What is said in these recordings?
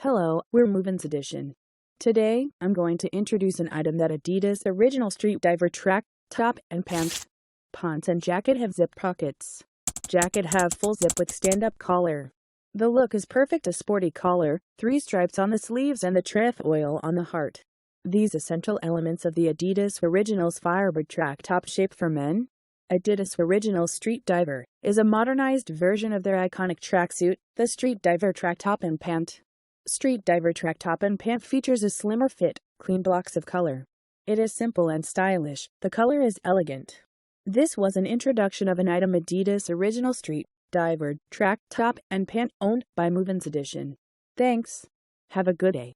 Hello, we're MovinsEdition. Today, I'm going to introduce an item that Adidas Original Street Diver track, top and pants. Pants and jacket have zip pockets. Jacket have full zip with stand-up collar. The look is perfect, a sporty collar, 3 stripes on the sleeves and the trefoil on the heart. These essential elements of the Adidas Originals Firebird track top shape for men. Adidas Original Street Diver is a modernized version of their iconic tracksuit, the Street Diver track top and pant. Street Diver track top and pant features a slimmer fit, clean blocks of color. It is simple and stylish. The color is elegant. This was an introduction of an item Adidas Original Street Diver track top and pant owned by MovinsEdition. Thanks. Have a good day.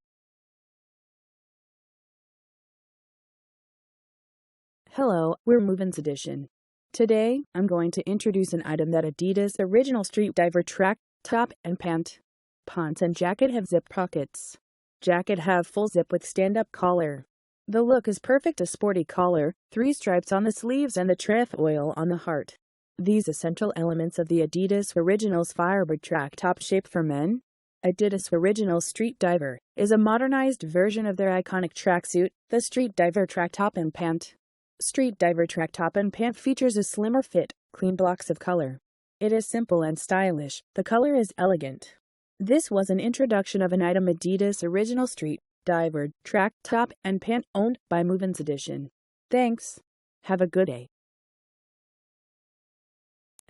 Hello, we're MovinsEdition. Today, I'm going to introduce an item that Adidas Original Street Diver track top and pant. Pants and jacket have zip pockets. Jacket have full zip with stand-up collar. The look is perfect, a sporty collar, 3 stripes on the sleeves and the trefoil on the heart. These essential elements of the Adidas Originals Firebird track top shape for men. Adidas Original Street Diver is a modernized version of their iconic tracksuit, the Street Diver track top and pant. Street Diver track top and pant features a slimmer fit, clean blocks of color. It is simple and stylish. The color is elegant. This was an introduction of an item Adidas Original Street Diver track top and pant owned by MovinsEdition. Thanks. Have a good day.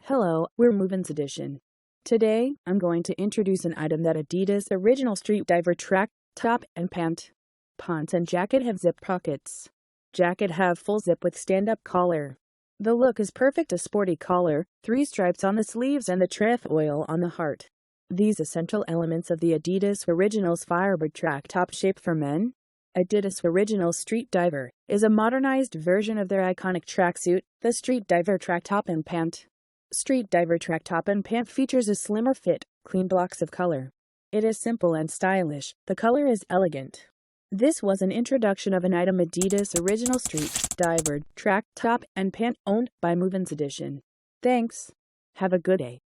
Hello, we're MovinsEdition. Today, I'm going to introduce an item that Adidas Original Street Diver track top and pant. Pants and jacket have zip pockets. Jacket have full zip with stand-up collar. The look is perfect, a sporty collar, 3 stripes on the sleeves and the trefoil on the heart. These essential elements of the Adidas Originals Firebird track top shape for men. Adidas Original Street Diver is a modernized version of their iconic tracksuit, the Street Diver track top and pant. Street Diver track top and pant features a slimmer fit, clean blocks of color. It is simple and stylish. The color is elegant. This was an introduction of an item Adidas Original Street Diver track top and pant owned by MovinsEdition. Thanks. Have a good day.